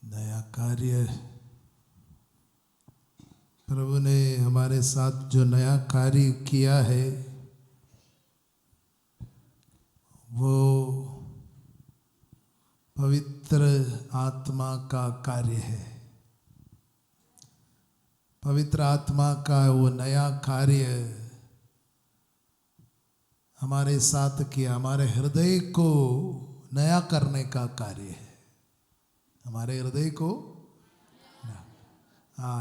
नया कार्य प्रभु ने हमारे साथ जो नया कार्य किया है वो पवित्र आत्मा का कार्य है। पवित्र आत्मा का वो नया कार्य हमारे साथ किया, हमारे हृदय को नया करने का कार्य है। हमारे हृदय को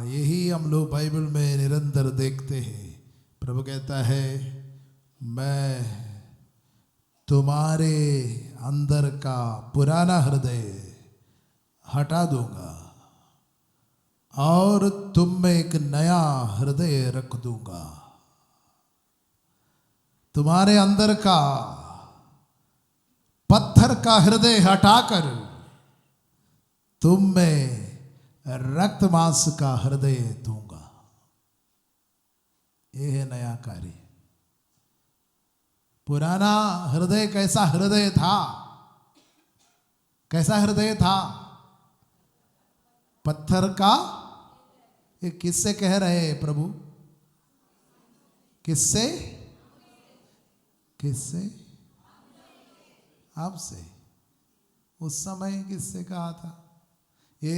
यही हम लोग बाइबल में निरंतर देखते हैं। प्रभु कहता है मैं तुम्हारे अंदर का पुराना हृदय हटा दूंगा और तुम में एक नया हृदय रख दूंगा। तुम्हारे अंदर का पत्थर का हृदय हटाकर तुम में रक्त मांस का हृदय दूंगा। यह है नया कार्य। पुराना हृदय कैसा हृदय था? कैसा हृदय था? पत्थर का। ये किससे कह रहे हैं प्रभु? किससे? किससे? आपसे। उस समय किससे कहा था? ये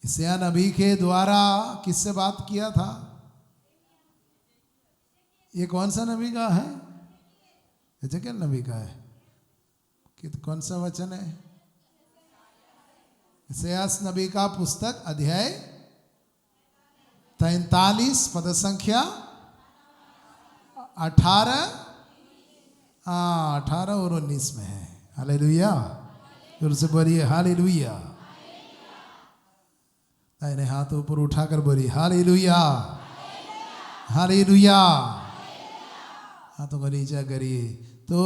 यशायाह नबी के द्वारा किससे बात किया था? ये कौन सा नबी का है? यशायाह नबी का है। कौन सा वचन है? यशायाह नबी का पुस्तक अध्याय 43 पद संख्या 18 और 19 में है। हालेलुया। जोर से बोलिए हालेलुया। दाहिने हाथ ऊपर उठाकर बोलिए हालेलुया। हालेलुया। हाथों को नीचे करिए। तो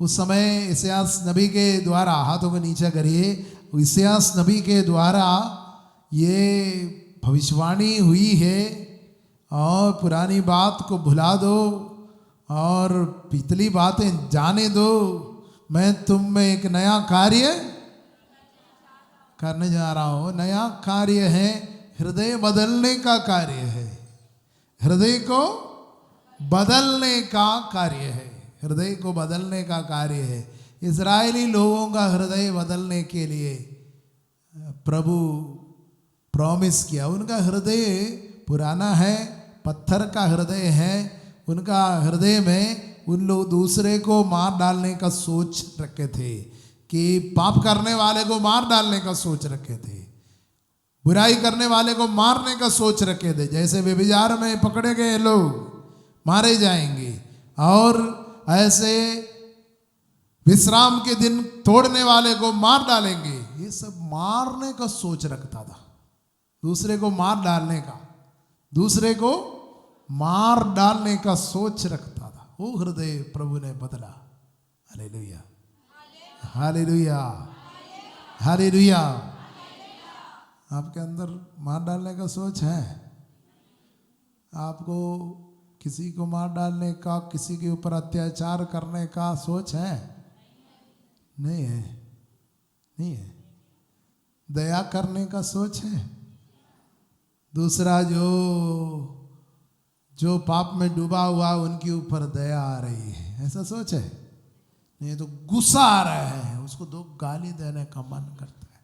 उस समय यशायाह नबी के द्वारा, हाथों को नीचे करिए, यशायाह नबी के द्वारा ये भविष्यवाणी हुई है और पुरानी बात को भुला दो और पिछली बातें जाने दो। मैं तुम में एक नया कार्य करने जा रहा हूं। नया कार्य है, हृदय बदलने का कार्य है। हृदय को बदलने का कार्य है। हृदय को बदलने का कार्य है। इजरायली लोगों का हृदय बदलने के लिए प्रभु प्रॉमिस किया। उनका हृदय पुराना है, पत्थर का हृदय है। उनका हृदय में उन लोग दूसरे को मार डालने का सोच रखे थे, कि पाप करने वाले को मार डालने का सोच रखे थे, बुराई करने वाले को मारने का सोच रखे थे। जैसे व्यभिचार में पकड़े गए लोग मारे जाएंगे और ऐसे विश्राम के दिन तोड़ने वाले को मार डालेंगे। ये सब मारने का सोच रखता था, दूसरे को मार डालने का, दूसरे को मार डालने का सोच रखता था। वो हृदय प्रभु ने बदला। हालेलुया। हालेलुया। हालेलुया। आपके अंदर मार डालने का सोच है? आपको किसी को मार डालने का, किसी के ऊपर अत्याचार करने का सोच है? नहीं है। नहीं है। दया करने का सोच है? दूसरा जो पाप में डूबा हुआ उनके ऊपर दया आ रही है, ऐसा सोच है? नहीं तो गुस्सा आ रहा है, उसको दो गाली देने का मन करता है।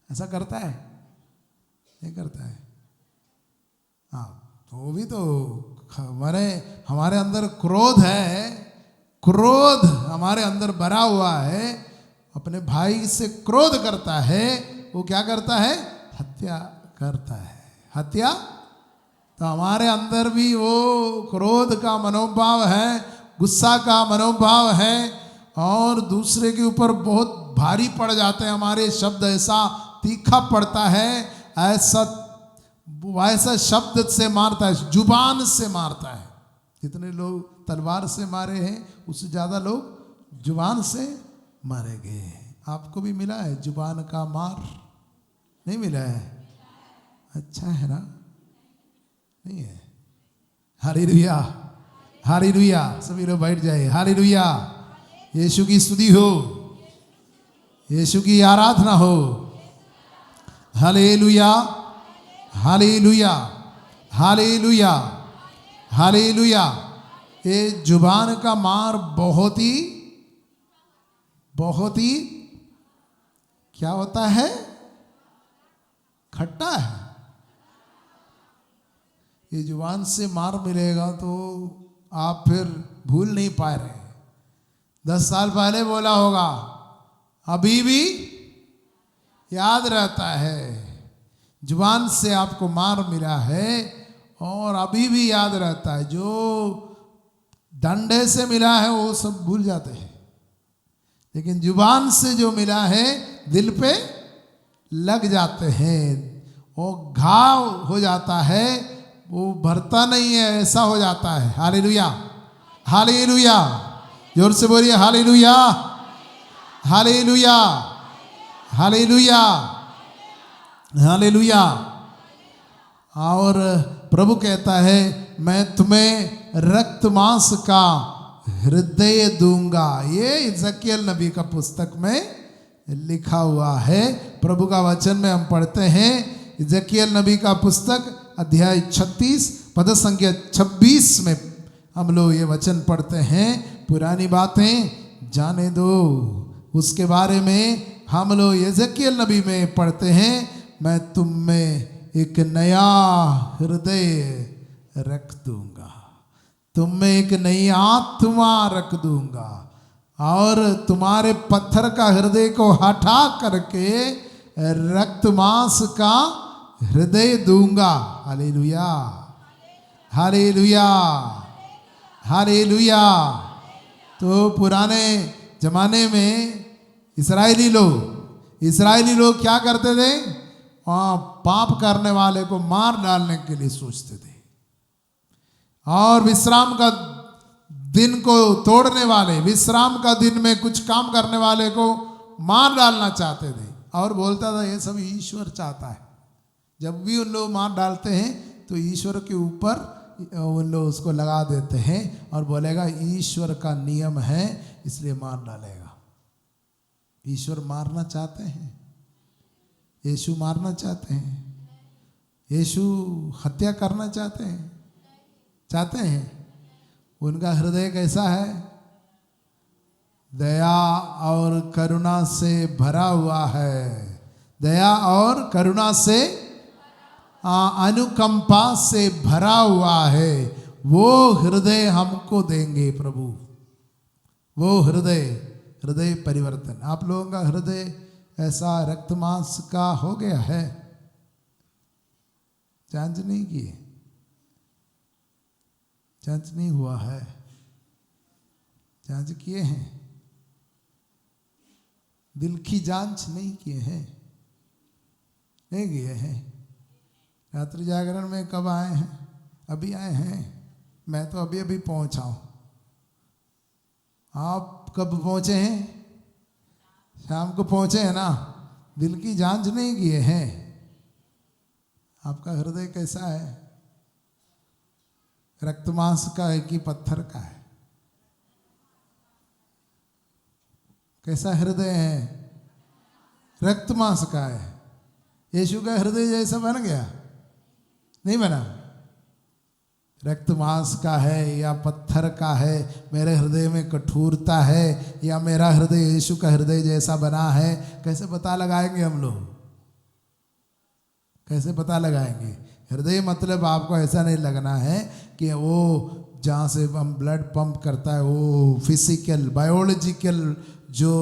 ऐसा करता है? नहीं करता है। हाँ, तो वो भी तो हमारे अंदर क्रोध है। क्रोध हमारे अंदर भरा हुआ है। अपने भाई से क्रोध करता है, वो क्या करता है? हत्या करता है। हत्या। तो हमारे अंदर भी वो क्रोध का मनोभाव है, गुस्सा का मनोभाव है और दूसरे के ऊपर बहुत भारी पड़ जाते हैं। हमारे शब्द ऐसा तीखा पड़ता है, ऐसा शब्द से मारता है, जुबान से मारता है। जितने लोग तलवार से मारे हैं उससे ज़्यादा लोग जुबान से मारेंगे। आपको भी मिला है जुबान का मार? नहीं मिला है? अच्छा है ना? नहीं है? Hallelujah, hallelujah. सभी लोग बैठ जाए। हालेलुया, यीशु की स्तुति हो, यीशु की आराधना हो। Hallelujah, hallelujah, hallelujah, hallelujah. ये जुबान का मार बहुत ही क्या होता है? खट्टा है। ये जुबान से मार मिलेगा तो आप फिर भूल नहीं पा रहे। 10 साल पहले बोला होगा, अभी भी याद रहता है। जुबान से आपको मार मिला है और अभी भी याद रहता है। जो डंडे से मिला है वो सब भूल जाते हैं, लेकिन जुबान से जो मिला है दिल पे लग जाते हैं। वो घाव हो जाता है, वो भरता नहीं है, ऐसा हो जाता है। Hallelujah, hallelujah. जोर से बोलिए हालेलुया, हालेलुया, हालेलुया, हालेलुया। और प्रभु कहता है, मैं तुम्हें रक्त मांस का हृदय दूंगा। ये इज़किय्एल नबी का पुस्तक में लिखा हुआ है। प्रभु का वचन में हम पढ़ते हैं, इज़किय्एल नबी का पुस्तक अध्याय 36 पद संख्या 26 में हम लोग ये वचन पढ़ते हैं। पुरानी बातें जाने दो, उसके बारे में हम लोग इज़किय्एल नबी में पढ़ते हैं, मैं तुम में एक नया हृदय रख दूंगा, तुम में एक नई आत्मा रख दूंगा और तुम्हारे पत्थर का हृदय को हटा करके रक्त मांस का हृदय दूंगा। Hallelujah, hallelujah, hallelujah. तो पुराने जमाने में इस्राएली लोग क्या करते थे? पाप करने वाले को मार डालने के लिए सोचते थे, और विश्राम का दिन को तोड़ने वाले, विश्राम का दिन में कुछ काम करने वाले को मार डालना चाहते थे। और बोलता था ये सब ईश्वर चाहता है। जब भी उन लोग मार डालते हैं तो ईश्वर के ऊपर उन लोग उसको लगा देते हैं और बोलेगा ईश्वर का नियम है इसलिए मार डालेगा। ईश्वर मारना चाहते हैं, यीशु मारना चाहते हैं, यीशु हत्या करना चाहते हैं? उनका हृदय कैसा है? दया और करुणा से भरा हुआ है। दया और करुणा से, अनुकंपा से भरा हुआ है। वो हृदय हमको देंगे प्रभु, वो हृदय परिवर्तन। आप लोगों का हृदय ऐसा रक्त मांस का हो गया है? जांच नहीं किए? जांच नहीं हुआ है? जांच किए हैं? दिल की जांच नहीं किए हैं? नहीं किए हैं? रात्रि जागरण में कब आए हैं? अभी आए हैं? मैं तो अभी पहुंचा हूं। आप कब पहुंचे हैं? शाम को पहुंचे हैं ना? दिल की जांच नहीं किए हैं? आपका हृदय कैसा है? रक्त मांस का है कि पत्थर का है? कैसा हृदय है? रक्त मांस का है। यीशु का हृदय जैसा बन गया? नहीं बना। रक्त मांस का है या पत्थर का है? मेरे हृदय में कठोरता है या मेरा हृदय यीशु का हृदय जैसा बना है? कैसे पता लगाएंगे हम लोग? कैसे पता लगाएंगे? हृदय मतलब आपको ऐसा नहीं लगना है कि वो जहाँ से हम ब्लड पंप करता है वो फिजिकल बायोलॉजिकल जो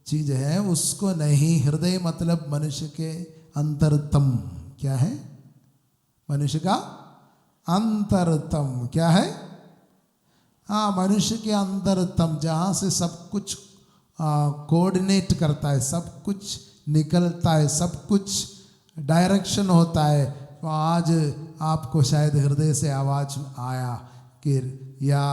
चीज़ है उसको नहीं। हृदय मतलब मनुष्य के अंतरतम। क्या है? मनुष्य का अंतरतम। क्या है? हाँ, मनुष्य के अंतरतम, जहाँ से सब कुछ कोऑर्डिनेट करता है, सब कुछ निकलता है, सब कुछ डायरेक्शन होता है। तो आज आपको शायद हृदय से आवाज़ आया कि या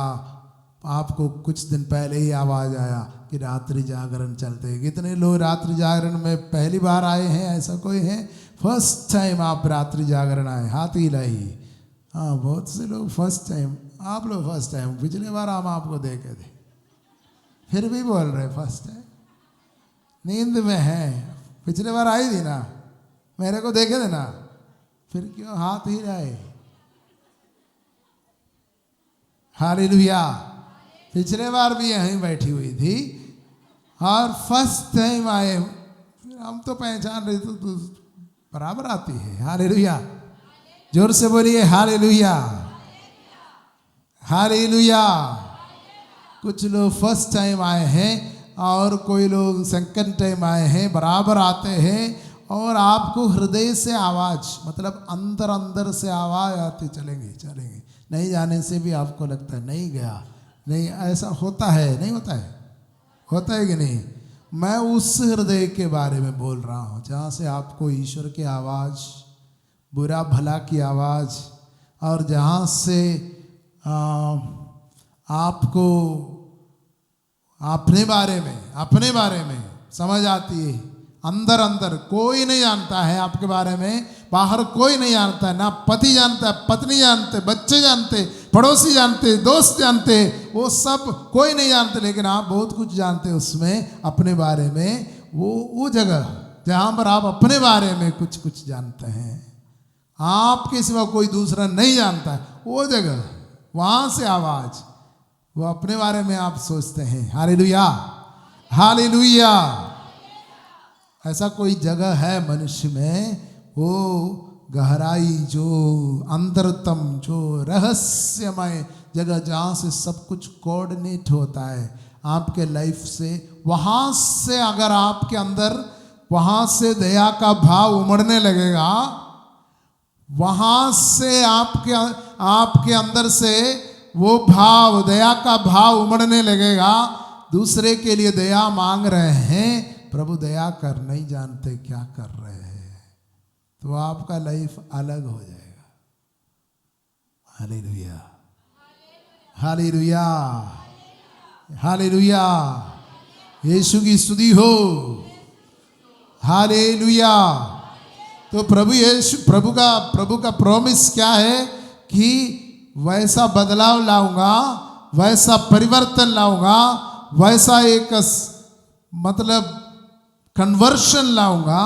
आपको कुछ दिन पहले ही आवाज़ आया कि रात्रि जागरण चलते हैं। कितने लोग रात्रि जागरण में पहली बार आए हैं? ऐसा कोई है? फर्स्ट टाइम आप रात्रि जागरण आए, हाथ ही हिलाइए। हाँ, बहुत से लोग फर्स्ट टाइम। आप लोग फर्स्ट टाइम, पिछले बार हम आपको देखे थे, फिर भी बोल रहे फर्स्ट टाइम। नींद में है, पिछले बार आई थी ना, मेरे को देखे थे ना, फिर क्यों हाथ ही हिलाए? हालेलुया। पिछले बार भी यहीं बैठी हुई थी और फर्स्ट टाइम आए, फिर हम तो पहचान रहे तो बराबर आती है। हालेलुया, जोर से बोलिए हालेलुया, हालेलुया। कुछ लोग फर्स्ट टाइम आए हैं और कोई लोग सेकंड टाइम आए हैं, बराबर आते हैं। और आपको हृदय से आवाज़, मतलब अंदर अंदर से आवाज़ आती, चलेंगे चलेंगे, नहीं जाने से भी आपको लगता है नहीं गया, नहीं, ऐसा होता है, नहीं होता है? होता है कि नहीं? मैं उस हृदय के बारे में बोल रहा हूँ जहाँ से आपको ईश्वर की आवाज़, बुरा भला की आवाज़, और जहाँ से आपको अपने बारे में समझ आती है। अंदर अंदर कोई नहीं जानता है आपके बारे में, बाहर कोई नहीं जानता है, ना पति जानता है, पत्नी जानते, बच्चे जानते, पड़ोसी जानते, दोस्त जानते, वो सब कोई नहीं जानते, लेकिन आप बहुत कुछ जानते हैं उसमें अपने बारे में। वो जगह जहाँ पर आप अपने बारे में कुछ कुछ जानते हैं, आपके सिवा कोई दूसरा नहीं जानता है, वो जगह, वहाँ से आवाज़, वो अपने बारे में आप सोचते हैं। Hallelujah, hallelujah. ऐसा कोई जगह है मनुष्य में, वो गहराई, जो अंतरतम, जो रहस्यमय जगह, जहाँ से सब कुछ कोऑर्डिनेट होता है आपके लाइफ से। वहाँ से अगर आपके अंदर, वहाँ से दया का भाव उमड़ने लगेगा, वहाँ से आपके अंदर से वो भाव, दया का भाव उमड़ने लगेगा। दूसरे के लिए दया मांग रहे हैं, प्रभु दया कर, नहीं जानते क्या कर रहे हैं, तो आपका लाइफ अलग हो जाएगा। Hallelujah, hallelujah, hallelujah. यीशु की स्तुति हो। हालेलुया। तो प्रभु का प्रॉमिस क्या है कि वैसा बदलाव लाऊंगा, वैसा परिवर्तन लाऊंगा, वैसा एक मतलब कन्वर्शन लाऊंगा,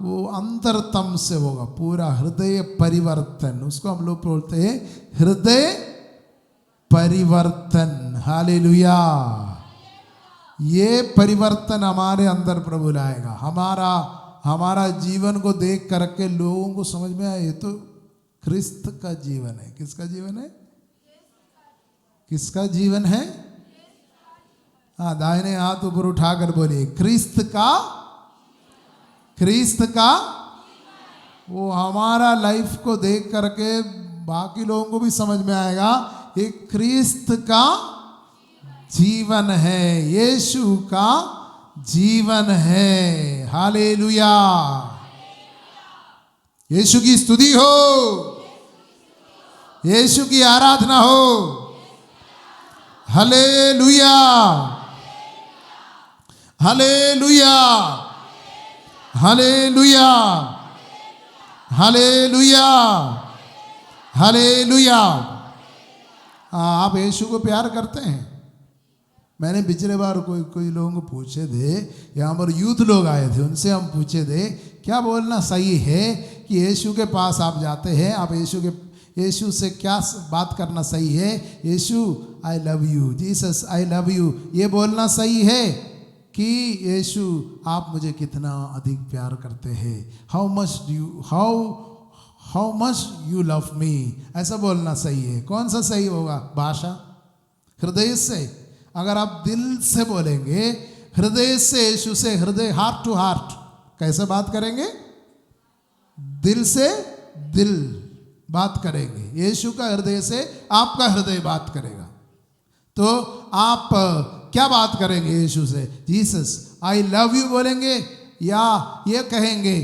वो अंतरतम से होगा, पूरा हृदय परिवर्तन। उसको हम लोग बोलते हैं हृदय परिवर्तन। हालेलुया। ये परिवर्तन हमारे अंदर प्रभु लाएगा। हमारा जीवन को देख करके लोगों को समझ में आए, ये तो क्रिस्त का जीवन है। किसका जीवन है? किसका जीवन है? हाँ, दाहिने हाथ ऊपर उठाकर बोलिए, क्रिस्त का। वो हमारा लाइफ को देख करके बाकी लोगों को भी समझ में आएगा, ये क्रिस्त का जीवन है, यीशु का जीवन है। हालेलुया। यीशु की स्तुति हो, यीशु की आराधना हो। Hallelujah, hallelujah, hallelujah, hallelujah, hallelujah. आप यीशु को प्यार करते हैं? मैंने पिछले बार कोई लोगों को पूछे थे, यहाँ पर यूथ लोग आए थे, उनसे हम पूछे थे क्या बोलना सही है कि यीशु के पास आप जाते हैं, आप यीशु से क्या बात करना सही है? Yeshu I love you, Jesus I love you, ये बोलना सही है कि यीशु आप मुझे कितना अधिक प्यार करते हैं, how much you love me, ऐसा बोलना सही है? कौन सा सही होगा भाषा? हृदय से। अगर आप दिल से बोलेंगे, हृदय से यीशु से, हृदय, हार्ट टू हार्ट, कैसे बात करेंगे? दिल से दिल बात करेंगे। यीशु का हृदय से आपका हृदय बात करेगा। तो आप क्या बात करेंगे यीशु से? जीसस आई लव यू बोलेंगे, या ये कहेंगे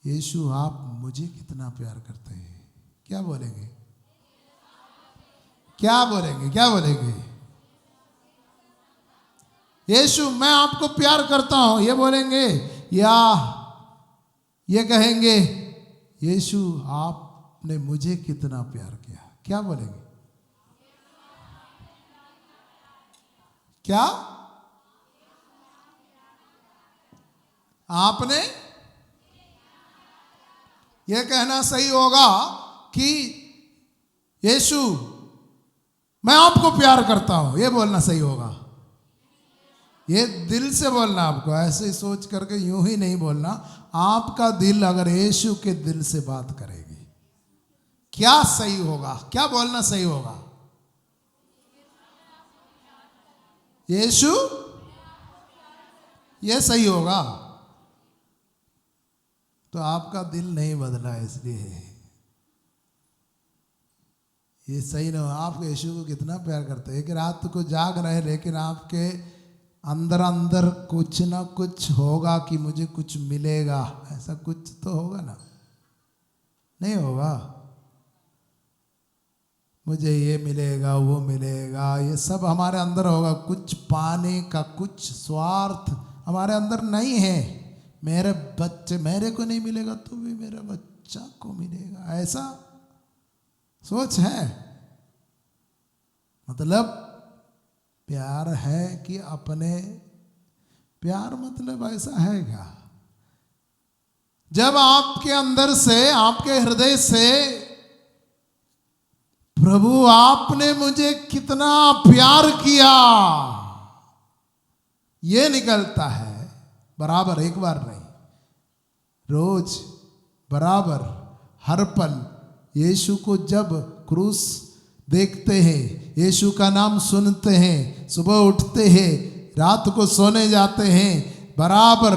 यीशु आप मुझे कितना प्यार करते हैं? क्या बोलेंगे? क्या बोलेंगे? क्या बोलेंगे? यीशु मैं आपको प्यार करता हूं ये बोलेंगे, या ये कहेंगे यीशु आपने मुझे कितना प्यार किया? क्या बोलेंगे? क्या आपने? यह कहना सही होगा कि यीशु मैं आपको प्यार करता हूं, यह बोलना सही होगा। ये दिल से बोलना, आपको ऐसे ही सोच करके यूं ही नहीं बोलना। आपका दिल अगर यीशु के दिल से बात करेगी, क्या सही होगा? क्या बोलना सही होगा? यीशु, ये सही होगा। तो आपका दिल नहीं बदला, इसलिए ये सही ना हो। आप यीशु को कितना प्यार करते हैं, एक रात को जाग रहे, लेकिन आपके अंदर अंदर कुछ ना कुछ होगा कि मुझे कुछ मिलेगा, ऐसा कुछ तो होगा ना? नहीं होगा? मुझे ये मिलेगा, वो मिलेगा, ये सब हमारे अंदर होगा। कुछ पाने का कुछ स्वार्थ हमारे अंदर नहीं है। मेरे बच्चे, मेरे को नहीं मिलेगा तो भी मेरे बच्चा को मिलेगा, ऐसा सोच है? मतलब प्यार है कि अपने? प्यार मतलब ऐसा है क्या? जब आपके अंदर से, आपके हृदय से प्रभु आपने मुझे कितना प्यार किया, ये निकलता है बराबर, एक बार नहीं, रोज बराबर, हर पल। यीशु को जब क्रूस देखते हैं, यीशु का नाम सुनते हैं, सुबह उठते हैं, रात को सोने जाते हैं, बराबर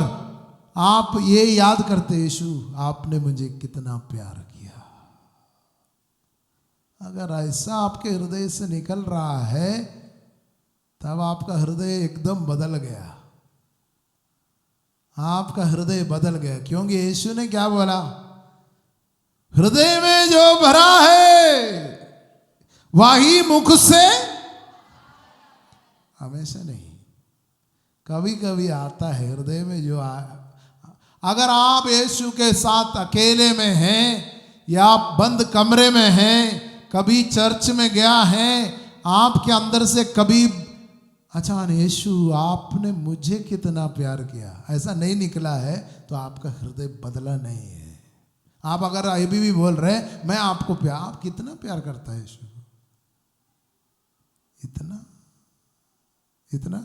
आप ये याद करते, यीशु आपने मुझे कितना प्यार किया। अगर ऐसा आपके हृदय से निकल रहा है, तब आपका हृदय एकदम बदल गया। आपका हृदय बदल गया, क्योंकि यीशु ने क्या बोला? हृदय में जो भरा है वही मुख से, हमेशा नहीं, कभी कभी आता है हृदय में जो अगर आप यीशु के साथ अकेले में हैं या बंद कमरे में हैं, कभी चर्च में गया है, आपके अंदर से कभी अच्छा यीशु आपने मुझे कितना प्यार किया, ऐसा नहीं निकला है, तो आपका हृदय बदला नहीं है। आप अगर अभी भी बोल रहे हैं मैं आपको प्यार, आप कितना प्यार करता है यीशु? इतना, इतना?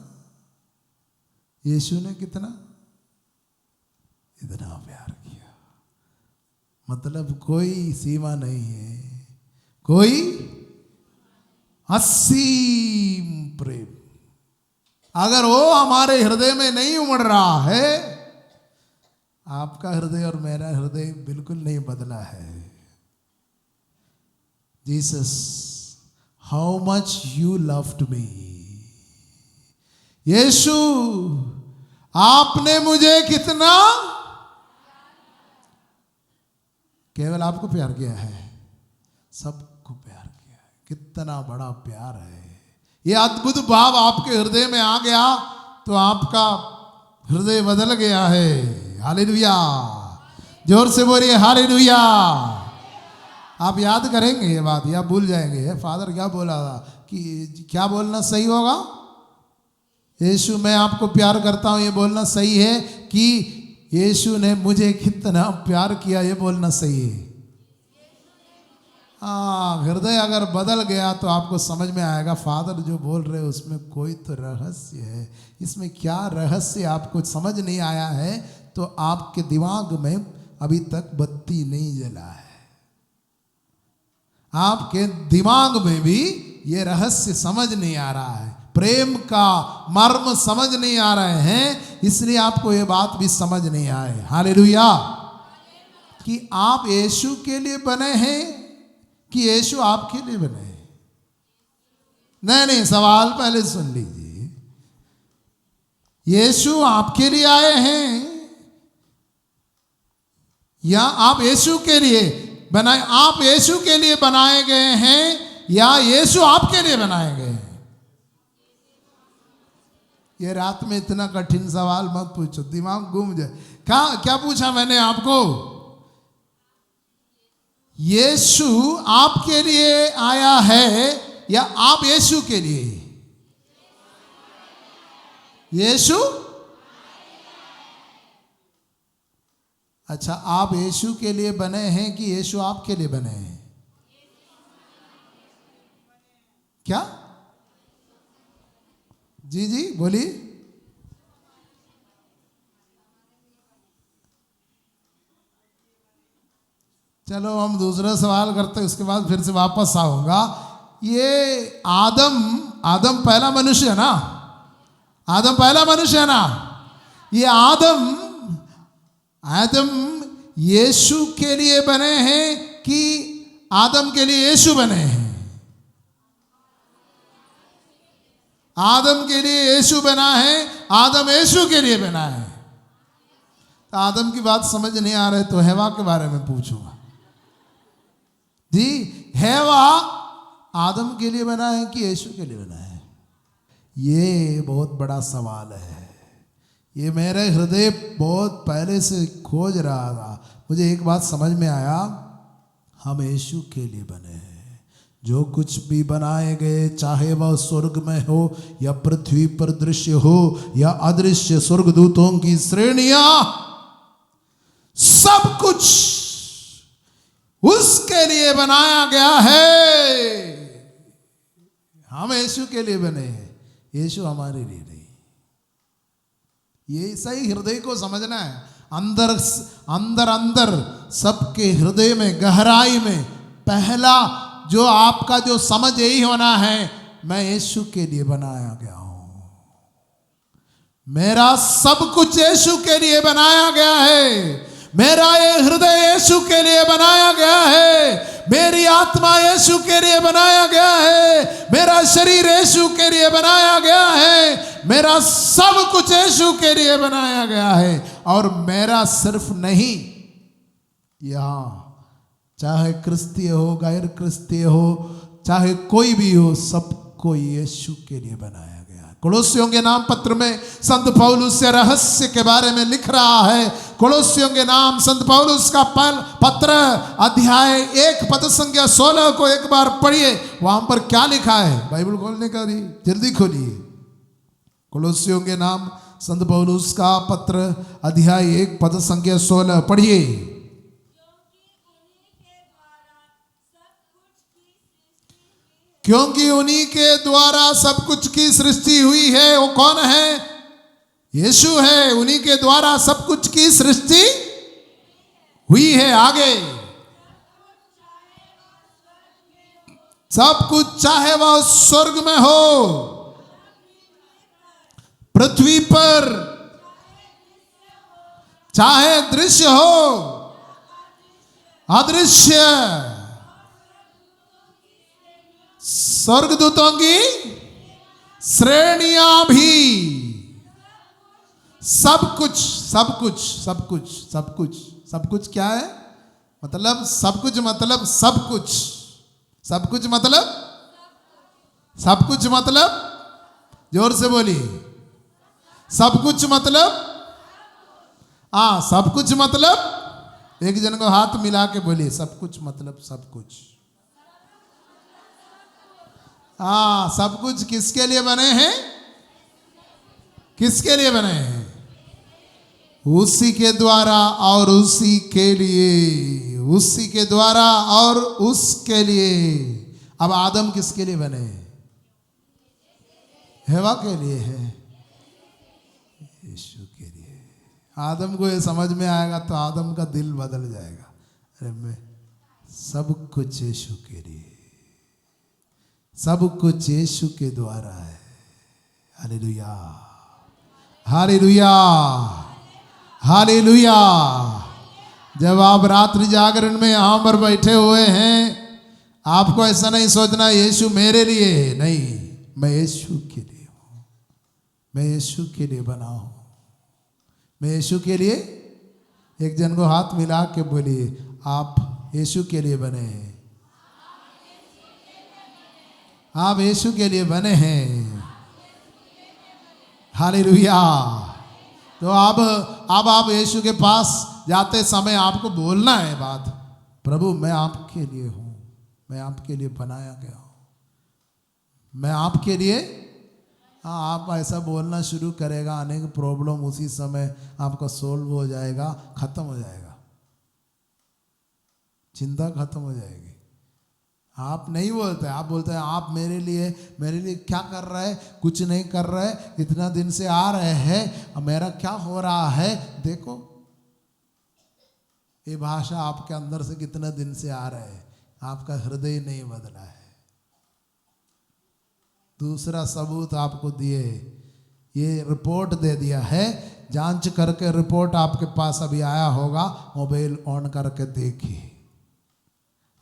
यीशु ने कितना? इतना प्यार किया। मतलब कोई सीमा नहीं है, कोई असीम प्रेम। अगर वो हमारे हृदय में नहीं उमड़ रहा है, आपका हृदय और मेरा हृदय बिल्कुल नहीं बदला है। Jesus, how much you loved me. Yeshu आपने मुझे कितना, केवल आपको प्यार किया है, सबको प्यार किया है। कितना बड़ा प्यार है। ये अद्भुत भाव आपके हृदय में आ गया तो आपका हृदय बदल गया है। हालेलुया, जोर से बोलिए हालेलुया। आप याद करेंगे ये बात या भूल जाएंगे? फादर क्या बोला था कि क्या बोलना सही होगा? यीशु मैं आपको प्यार करता हूं ये बोलना सही है कि यीशु ने मुझे कितना प्यार किया ये बोलना सही है? हृदय अगर बदल गया तो आपको समझ में आएगा फादर जो बोल रहे हैं उसमें कोई तो रहस्य है। इसमें क्या रहस्य आपको समझ नहीं आया है तो आपके दिमाग में अभी तक बत्ती नहीं जला है। आपके दिमाग में भी ये रहस्य समझ नहीं आ रहा है, प्रेम का मर्म समझ नहीं आ रहे हैं, इसलिए आपको ये बात भी समझ नहीं आए। हालेलुया। कि आप यीशु के लिए बने हैं कि यीशु आपके लिए बने? नहीं, सवाल पहले सुन लीजिए। यीशु आपके लिए आए हैं या आप यीशु के लिए बनाए? आप यीशु के लिए बनाए गए हैं या यीशु आपके लिए बनाए गए हैं? ये रात में इतना कठिन सवाल मत पूछो, दिमाग घूम जाए। क्या पूछा मैंने आपको? यीशु आपके लिए आया है या आप यीशु के लिए? यीशु, अच्छा, आप यीशु के लिए बने हैं कि यीशु आपके लिए बने हैं? क्या? जी जी बोलिए। चलो हम दूसरा सवाल करते हैं, उसके बाद फिर से वापस आऊंगा। ये आदम पहला मनुष्य है ना? आदम पहला मनुष्य है ना? ये आदम यीशु के लिए बने हैं कि आदम के लिए यीशु बने हैं? आदम के लिए यीशु बना है, आदम यीशु के लिए बना है। तो आदम की बात समझ नहीं आ रही तो हेवा के बारे में पूछूंगा। जी, हेवा आदम के लिए बना है कि यीशु के लिए बना है? ये बहुत बड़ा सवाल है। ये मेरे हृदय बहुत पहले से खोज रहा था। मुझे एक बात समझ में आया, हम यीशु के लिए बने हैं। जो कुछ भी बनाए गए, चाहे वह स्वर्ग में हो या पृथ्वी पर दृश्य हो या अदृश्य स्वर्गदूतों की श्रेणियां, सब कुछ उसके लिए बनाया गया है। हम यीशु के लिए बने हैं, यीशु हमारे लिए नहीं। ये सही हृदय को समझना है। अंदर सबके हृदय में, गहराई में पहला जो आपका जो समझ यही होना है, मैं यीशु के लिए बनाया गया हूं। मेरा सब कुछ यीशु के लिए बनाया गया है। मेरा ये हृदय यीशु के लिए बनाया गया है। मेरी आत्मा यीशु के लिए बनाया गया है। मेरा शरीर यीशु के लिए बनाया गया है। मेरा सब कुछ यीशु के लिए बनाया गया है। और मेरा सिर्फ नहीं, यहां चाहे क्रिस्तीय हो, गैर क्रिस्तीय हो, चाहे कोई भी हो, सबको यीशु के लिए बनाया गया है। कोलोसियों के नाम पत्र में संत पौलुस से रहस्य के बारे में लिख रहा है। कोलोसियों के नाम संत पौलुस का पत्र अध्याय 1 पद संख्या 16 को एक बार पढ़िए। वहां पर क्या लिखा है? बाइबल खोलने का जल्दी खोलिए। कोलोसियों के नाम संत पौलुस का पत्र अध्याय 1 पद संख्या 16 पढ़िए। क्योंकि उन्हीं के द्वारा सब कुछ की सृष्टि हुई है। वो कौन है? यीशु है। उन्हीं के द्वारा सब कुछ की सृष्टि हुई है। आगे, सब कुछ चाहे वह स्वर्ग में हो, पृथ्वी पर, चाहे दृश्य हो, अदृश्य, स्वर्गदूतों की श्रेणियां भी, सब कुछ सब कुछ सब कुछ सब कुछ सब कुछ क्या है? मतलब सब कुछ, मतलब सब कुछ, सब कुछ मतलब, सब कुछ मतलब, जोर से बोलिए, सब कुछ मतलब, हाँ सब कुछ मतलब, एक जन को हाथ मिला के बोलिए, सब कुछ मतलब सब कुछ। हाँ, सब कुछ किसके लिए बने हैं? किसके लिए बने हैं? उसी के द्वारा और उसी के लिए, उसी के द्वारा और उसके लिए। अब आदम किसके लिए बने? हेवा के लिए है, यीशु के लिए। आदम को ये समझ में आएगा तो आदम का दिल बदल जाएगा। अरे मैं सब कुछ यीशु के लिए, सब कुछ यीशु के द्वारा है। Hallelujah, hallelujah, hallelujah. जब आप रात्रि जागरण में यहां पर बैठे हुए हैं, आपको ऐसा नहीं सोचना यीशु मेरे लिए है। नहीं, मैं यीशु के लिए हूं, मैं यीशु के लिए बना हूं, मैं यीशु के लिए। एक जन को हाथ मिला के बोलिए, आप यीशु के लिए बने हैं, आप यीशु के लिए बने हैं, हालेलुया। तो अब आप यीशु के पास जाते समय आपको बोलना है बात, प्रभु मैं आपके लिए हूँ, मैं आपके लिए बनाया गया हूँ, मैं आपके लिए। हाँ, आप ऐसा बोलना शुरू करेगा, अनेक प्रॉब्लम उसी समय आपका सोल्व हो जाएगा, खत्म हो जाएगा, चिंता खत्म हो जाएगी। आप नहीं बोलते, आप बोलते हैं आप मेरे लिए क्या कर रहे हैं, कुछ नहीं कर रहे, इतना दिन से आ रहे हैं, मेरा क्या हो रहा है। देखो ये भाषा आपके अंदर से कितना दिन से आ रहा है, आपका हृदय नहीं बदला है। दूसरा सबूत आपको दिए, ये रिपोर्ट दे दिया है, जांच करके रिपोर्ट आपके पास अभी आया होगा, मोबाइल ऑन करके देखिए,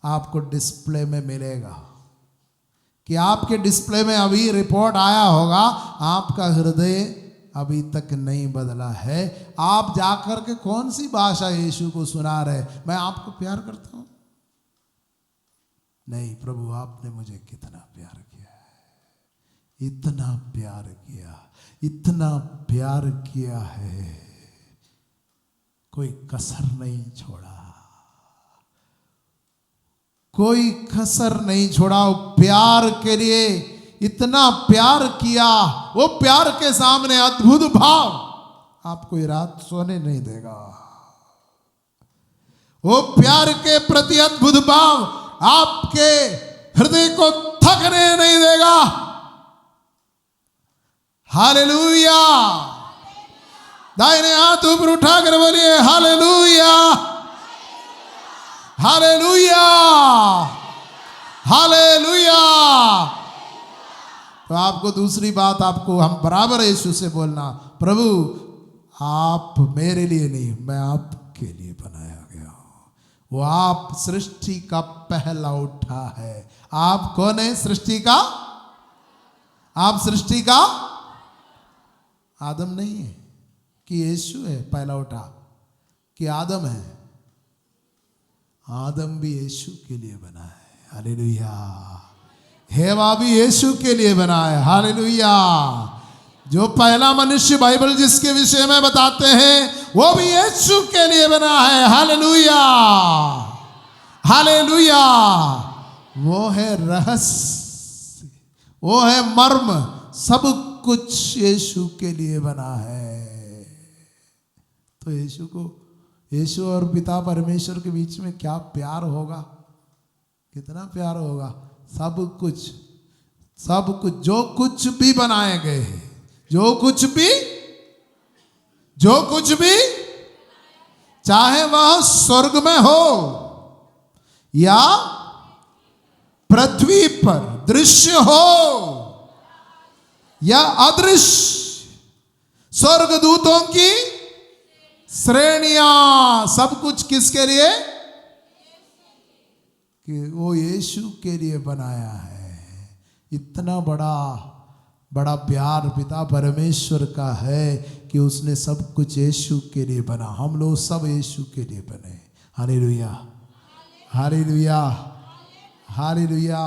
आपको डिस्प्ले में मिलेगा कि आपके डिस्प्ले में अभी रिपोर्ट आया होगा, आपका हृदय अभी तक नहीं बदला है। आप जाकर के कौन सी भाषा यीशु को सुना रहे, मैं आपको प्यार करता हूं, नहीं प्रभु आपने मुझे कितना प्यार किया है, इतना प्यार किया, इतना प्यार किया है, कोई कसर नहीं छोड़ा, कोई कसर नहीं छोड़ा। वो प्यार के लिए इतना प्यार किया, वो प्यार के सामने अद्भुत भाव आपको ये रात सोने नहीं देगा। वो प्यार के प्रति अद्भुत भाव आपके हृदय को थकने नहीं देगा। हालेलुया। दाहिने हाथ ऊपर उठाकर बोलिए हालेलुया, हालेलुया, हालेलुया। तो आपको दूसरी बात, आपको हम बराबर यीशु से बोलना, प्रभु आप मेरे लिए नहीं, मैं आपके लिए बनाया गया हूं। वो आप सृष्टि का पहला उठा है। आप कौन है सृष्टि का? आप सृष्टि का आदम नहीं है कि यीशु है पहला उठा कि आदम है? आदम भी यीशु के लिए बना है। हालेलुया। हेवा भी यीशु के लिए बना है। हालेलुया। जो पहला मनुष्य बाइबल जिसके विषय में बताते हैं वो भी यीशु के लिए बना है। Hallelujah, hallelujah. वो है रहस्य, वो है मर्म, सब कुछ यीशु के लिए बना है। तो यीशु और पिता परमेश्वर के बीच में क्या प्यार होगा, कितना प्यार होगा। सब कुछ जो कुछ भी बनाए गए हैं, जो कुछ भी चाहे वह स्वर्ग में हो या पृथ्वी पर दृश्य हो या अदृश्य, स्वर्गदूतों की श्रेणियां, सब कुछ किसके लिए? कि वो यीशु के लिए बनाया है। इतना बड़ा प्यार पिता परमेश्वर का है कि उसने सब कुछ यीशु के लिए बना। हम लोग सब यीशु के लिए बने। Hallelujah, hallelujah, hallelujah.